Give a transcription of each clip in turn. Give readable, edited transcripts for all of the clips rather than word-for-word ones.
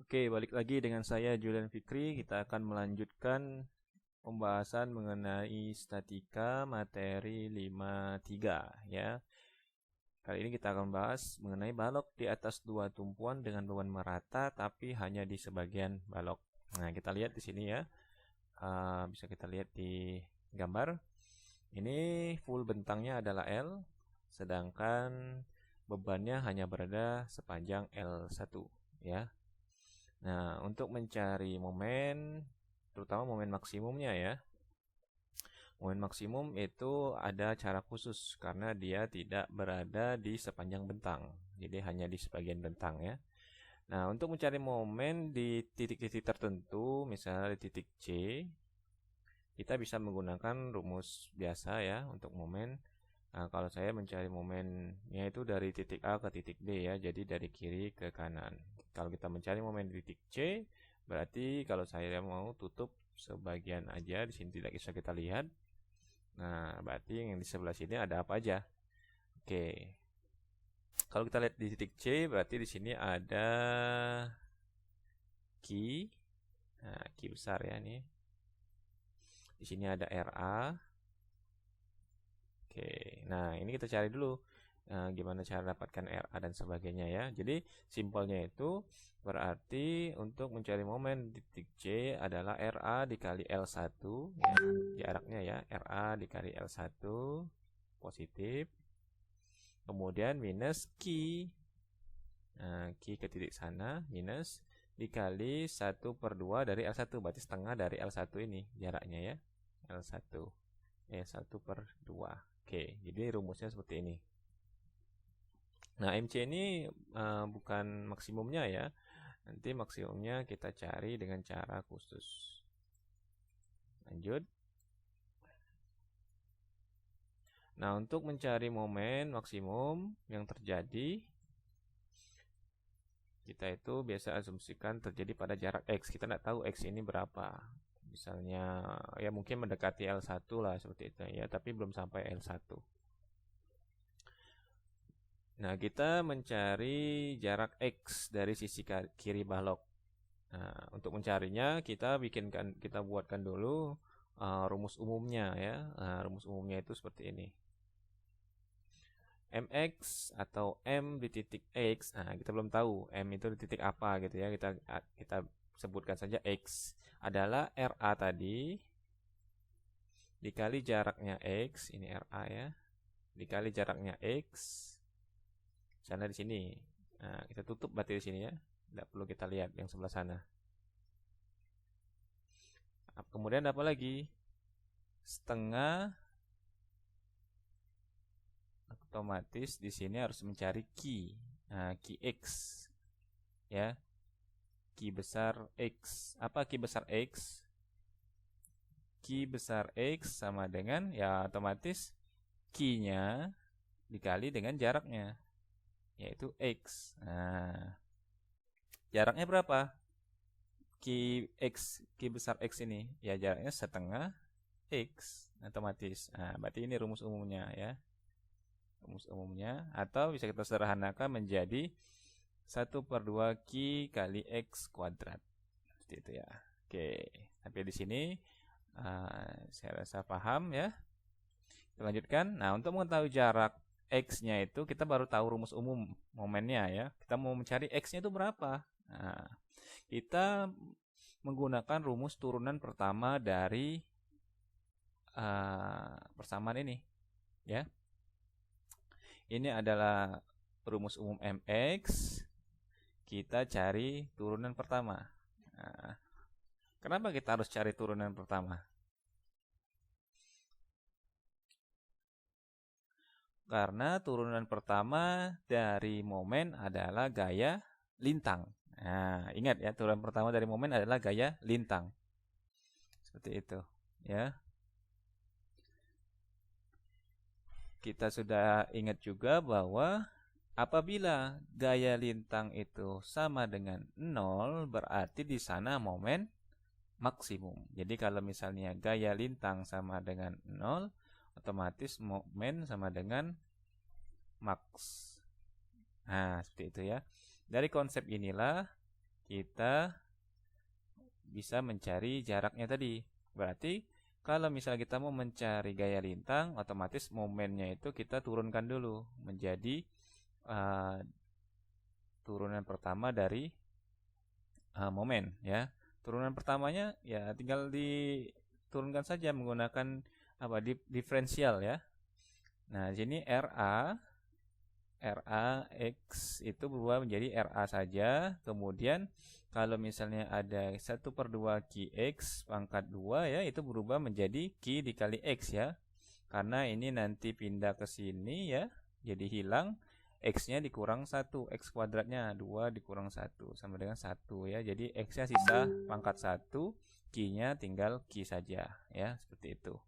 Oke, balik lagi dengan saya Julian Fikri. Kita akan melanjutkan pembahasan mengenai statika materi 53 ya. Kali ini kita akan bahas mengenai balok di atas dua tumpuan dengan beban merata tapi hanya di sebagian balok. Nah, kita lihat di sini ya. Bisa kita lihat di gambar. Ini full bentangnya adalah L, sedangkan bebannya hanya berada sepanjang L1 ya. Nah, untuk mencari momen, terutama momen maksimumnya ya. Momen maksimum itu ada cara khusus karena dia tidak berada di sepanjang bentang. Jadi hanya di sebagian bentang ya. Nah, untuk mencari momen di titik-titik tertentu, misalnya di titik C, kita bisa menggunakan rumus biasa ya untuk momen. Nah, kalau saya mencari momennya itu dari titik A ke titik B ya, jadi dari kiri ke kanan. Kalau kita mencari momen di titik C, berarti kalau saya mau tutup sebagian aja, di sini tidak bisa kita lihat. Nah, berarti yang di sebelah sini ada apa aja? Oke. Kalau kita lihat di titik C, berarti di sini ada Q. Nah, Q besar ya nih. Di sini ada RA. Oke, nah ini kita cari dulu gimana cara dapatkan RA dan sebagainya ya. Jadi simpelnya itu berarti untuk mencari momen di titik C adalah RA dikali L1 ya, jaraknya ya, RA dikali L1 positif. Kemudian minus Q. Nah, Q ke titik sana minus dikali 1/2 dari L1, berarti setengah dari L1 ini jaraknya ya. L1 1/2. Oke, jadi rumusnya seperti ini. Nah, MC ini bukan maksimumnya ya. Nanti maksimumnya kita cari dengan cara khusus. Lanjut. Nah, untuk mencari momen maksimum yang terjadi, kita itu biasa asumsikan terjadi pada jarak X. Kita tidak tahu X ini berapa. Misalnya ya mungkin mendekati L1 lah seperti itu ya, tapi belum sampai L1. Nah, kita mencari jarak X dari sisi kiri balok. Nah, untuk mencarinya kita buatkan dulu rumus umumnya ya. Nah, rumus umumnya itu seperti ini. MX atau M di titik X. Nah, kita belum tahu M itu di titik apa gitu ya. Kita sebutkan saja X adalah RA tadi dikali jaraknya X, ini RA ya. Dikali jaraknya X. Sana di sini. Nah, kita tutup berarti di sini ya. Tidak perlu kita lihat yang sebelah sana. Kemudian apa lagi? Setengah. Otomatis di sini harus mencari Q. Nah, Q X. Ya. Q besar X. Apa Q besar X? Q besar X sama dengan ya otomatis Q-nya dikali dengan jaraknya, yaitu X. Nah, jaraknya berapa? Q besar X ini ya jaraknya setengah X otomatis. Nah, berarti ini rumus umumnya ya. Rumus umumnya, atau bisa kita sederhanakan menjadi 1/2 Q kali X kuadrat. Seperti itu ya. Oke, sampai di sini saya rasa paham ya. Kita lanjutkan. Nah, untuk mengetahui jarak X-nya itu kita baru tahu rumus umum momennya ya. Kita mau mencari X-nya itu berapa? Nah, kita menggunakan rumus turunan pertama dari persamaan ini ya. Ini adalah rumus umum MX. Kita cari turunan pertama. Nah, kenapa kita harus cari turunan pertama? Karena turunan pertama dari momen adalah gaya lintang. Nah, ingat ya, turunan pertama dari momen adalah gaya lintang. Seperti itu, ya. Kita sudah ingat juga bahwa apabila gaya lintang itu sama dengan 0, berarti di sana momen maksimum. Jadi kalau misalnya gaya lintang sama dengan 0, otomatis momen sama dengan max. Nah, seperti itu ya. Dari konsep inilah kita bisa mencari jaraknya tadi. Berarti kalau misalnya kita mau mencari gaya lintang, otomatis momennya itu kita turunkan dulu menjadi turunan pertama dari momen ya. Turunan pertamanya ya tinggal diturunkan saja menggunakan diferensial ya. Nah, di sini RA X itu berubah menjadi RA saja. Kemudian kalau misalnya ada 1/2 Q X pangkat 2 ya, itu berubah menjadi Q dikali X ya. Karena ini nanti pindah ke sini ya, jadi hilang. X-nya dikurang 1, X kuadratnya 2 dikurang 1 sama dengan 1 ya. Jadi X-nya sisa pangkat 1, Q-nya tinggal Q saja ya, seperti itu.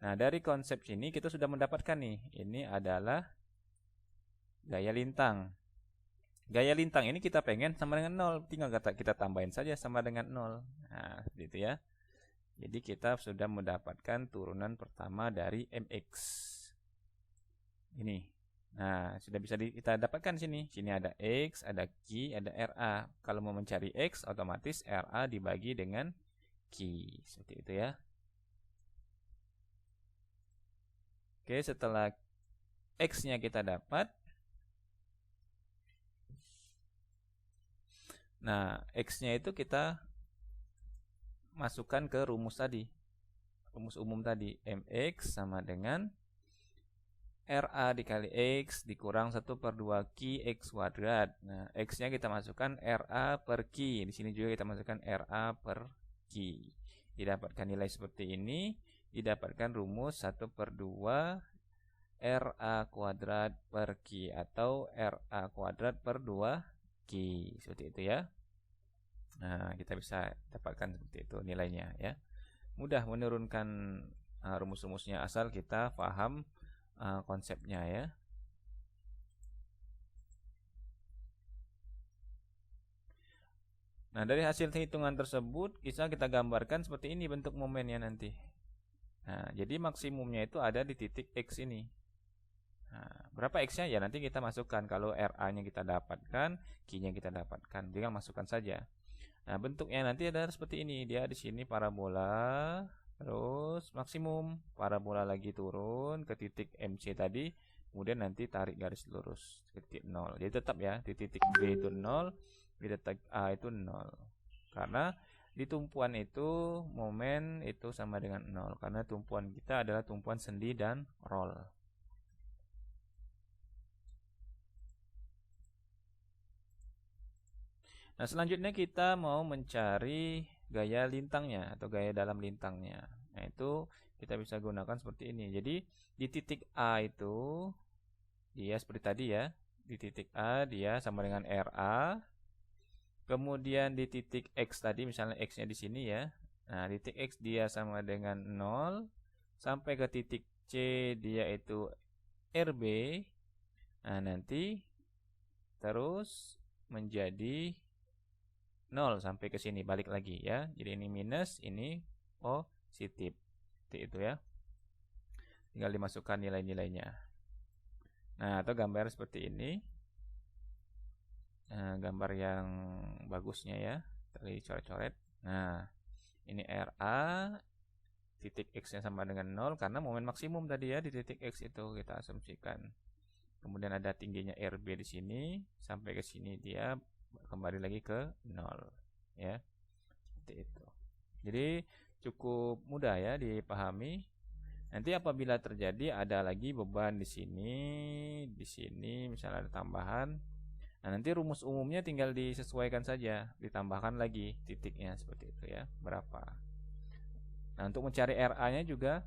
Nah, dari konsep sini kita sudah mendapatkan nih, ini adalah gaya lintang. Gaya lintang ini kita pengen sama dengan 0, tinggal kita tambahin saja sama dengan 0. Nah, seperti itu ya. Jadi kita sudah mendapatkan turunan pertama dari MX. Ini. Nah, sudah bisa kita dapatkan sini. Sini ada X, ada Q, ada RA. Kalau mau mencari X, otomatis RA dibagi dengan Q. Seperti itu ya. Oke, setelah X-nya kita dapat. Nah, X-nya itu kita masukkan ke rumus tadi. Rumus umum tadi. MX sama dengan RA dikali X dikurang 1/2 Q X kuadrat. Nah, X-nya kita masukkan RA per Q. Di sini juga kita masukkan RA per Q. Didapatkan nilai seperti ini. Didapatkan rumus 1/2 RA kuadrat per Q atau RA kuadrat per 2Q. Seperti itu ya. Nah, kita bisa dapatkan seperti itu nilainya ya. Mudah menurunkan rumus-rumusnya asal kita paham konsepnya ya. Nah, dari hasil hitungan tersebut kita gambarkan seperti ini bentuk momennya nanti. Nah, jadi maksimumnya itu ada di titik X ini. Nah, berapa X-nya ya nanti kita masukkan. Kalau RA-nya kita dapatkan, Q-nya kita dapatkan, tinggal masukkan saja. Nah, bentuknya nanti ada seperti ini. Dia di sini parabola, terus maksimum, parabola lagi turun ke titik MC tadi, kemudian nanti tarik garis lurus ke titik 0. Jadi tetap ya, di titik B itu 0, di titik A itu 0. Karena di tumpuan itu momen itu sama dengan 0, karena tumpuan kita adalah tumpuan sendi dan roll. Nah, selanjutnya kita mau mencari gaya lintangnya atau gaya dalam lintangnya. Nah, itu kita bisa gunakan seperti ini. Jadi di titik A itu dia seperti tadi ya. Di titik A dia sama dengan RA. Kemudian di titik X tadi, misalnya X-nya di sini ya. Nah, di titik X dia sama dengan 0. Sampai ke titik C dia itu RB. Nah, nanti terus menjadi 0 sampai ke sini, balik lagi ya. Jadi ini minus, ini positif. Seperti itu ya. Tinggal dimasukkan nilai-nilainya. Nah, atau gambar seperti ini. Nah, gambar yang bagusnya ya. Tadi coret-coret. Nah, ini RA, titik X-nya sama dengan 0 karena momen maksimum tadi ya di titik X itu kita asumsikan. Kemudian ada tingginya RB di sini, sampai ke sini dia kembali lagi ke 0 ya, seperti itu. Jadi cukup mudah ya dipahami. Nanti apabila terjadi ada lagi beban di sini misalnya ada tambahan, nah nanti rumus umumnya tinggal disesuaikan saja, ditambahkan lagi titiknya seperti itu ya, berapa. Nah, untuk mencari RA-nya juga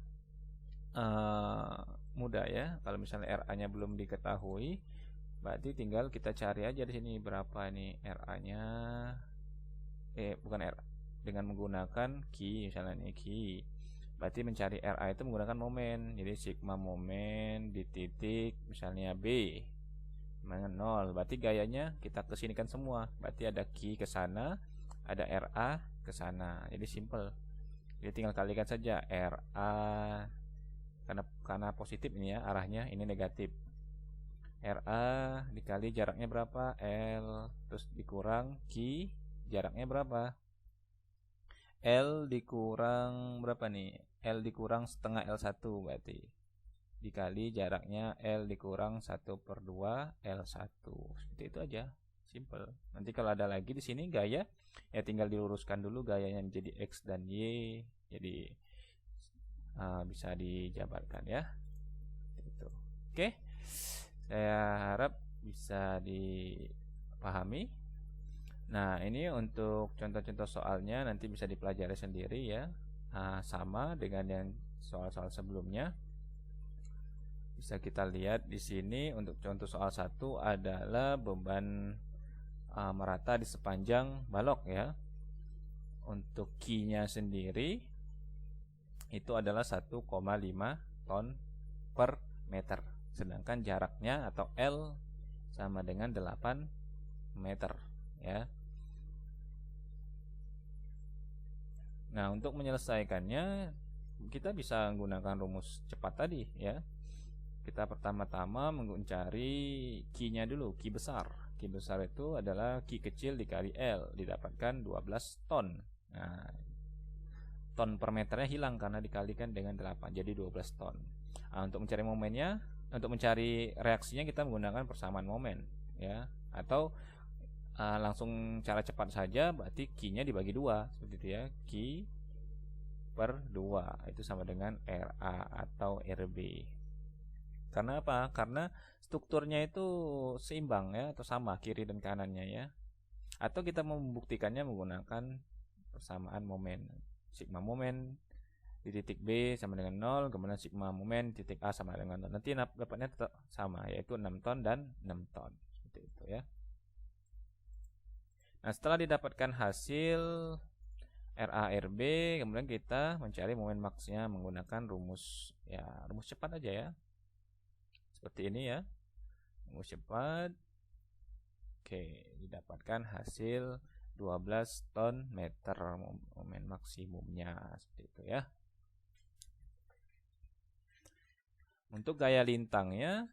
mudah ya. Kalau misalnya RA-nya belum diketahui, berarti tinggal kita cari aja di sini berapa nih RA-nya. Bukan RA. Dengan menggunakan Q, misalnya nih Q. Berarti mencari RA itu menggunakan momen. Jadi sigma momen di titik misalnya B dengan 0. Berarti gayanya kita kesinikan semua. Berarti ada Q ke sana, ada RA ke sana. Jadi simple. Jadi tinggal kalikan saja RA karena positif ini ya, arahnya ini negatif. RA dikali jaraknya berapa? L, terus dikurang Q, jaraknya berapa? L dikurang berapa nih? L dikurang setengah L1 berarti. Dikali jaraknya L dikurang 1/2 L1. Seperti itu aja. Simple. Nanti kalau ada lagi di sini gaya, ya tinggal diluruskan dulu gayanya menjadi X dan Y. Jadi bisa dijabarkan ya. Itu. Oke. Saya harap bisa dipahami. Nah, ini untuk contoh-contoh soalnya nanti bisa dipelajari sendiri ya. Sama dengan yang soal-soal sebelumnya. Bisa kita lihat di sini untuk contoh soal 1 adalah beban merata di sepanjang balok ya. Untuk Q-nya sendiri itu adalah 1,5 ton per meter. Sedangkan jaraknya atau L sama dengan 8 meter ya. Nah, untuk menyelesaikannya kita bisa menggunakan rumus cepat tadi ya. Kita pertama-tama mencari Q-nya dulu, Q besar. Q besar itu adalah Q kecil dikali L, didapatkan 12 ton. Nah, ton per meternya hilang karena dikalikan dengan 8, jadi 12 ton. Nah, untuk mencari momennya, untuk mencari reaksinya kita menggunakan persamaan momen ya. Atau langsung cara cepat saja, berarti Q-nya dibagi 2 seperti itu ya. Q per 2 itu sama dengan RA atau RB. Karena apa? Karena strukturnya itu seimbang ya, atau sama kiri dan kanannya ya. Atau kita membuktikannya menggunakan persamaan momen. Sigma momen di titik B sama dengan 0, kemudian sigma momen di titik A sama dengan 0. Nanti dapatnya tetap sama, yaitu 6 ton dan 6 ton. Seperti itu ya. Nah, setelah didapatkan hasil RA/RB, kemudian kita mencari momen maksnya menggunakan rumus ya, rumus cepat aja ya. Seperti ini ya. Rumus cepat. Oke, didapatkan hasil 12 ton meter momen maksimumnya seperti itu ya. Untuk gaya lintangnya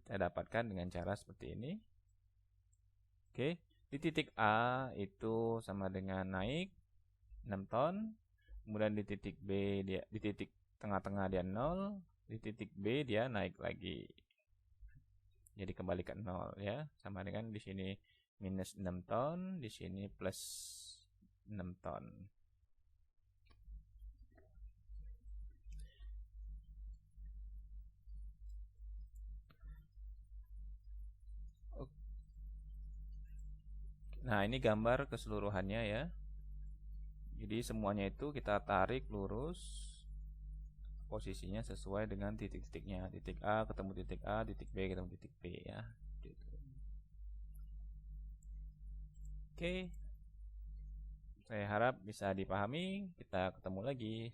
kita dapatkan dengan cara seperti ini. Oke, di titik A itu sama dengan naik 6 ton. Kemudian di titik B dia di titik tengah-tengah dia 0, di titik B dia naik lagi. Jadi kembali ke 0 ya. Sama dengan di sini minus 6 ton, di sini plus 6 ton. Nah, ini gambar keseluruhannya ya. Jadi semuanya itu kita tarik lurus, posisinya sesuai dengan titik-titiknya. Titik A ketemu titik A, titik B ketemu titik B ya. Oke. Saya harap bisa dipahami. Kita ketemu lagi.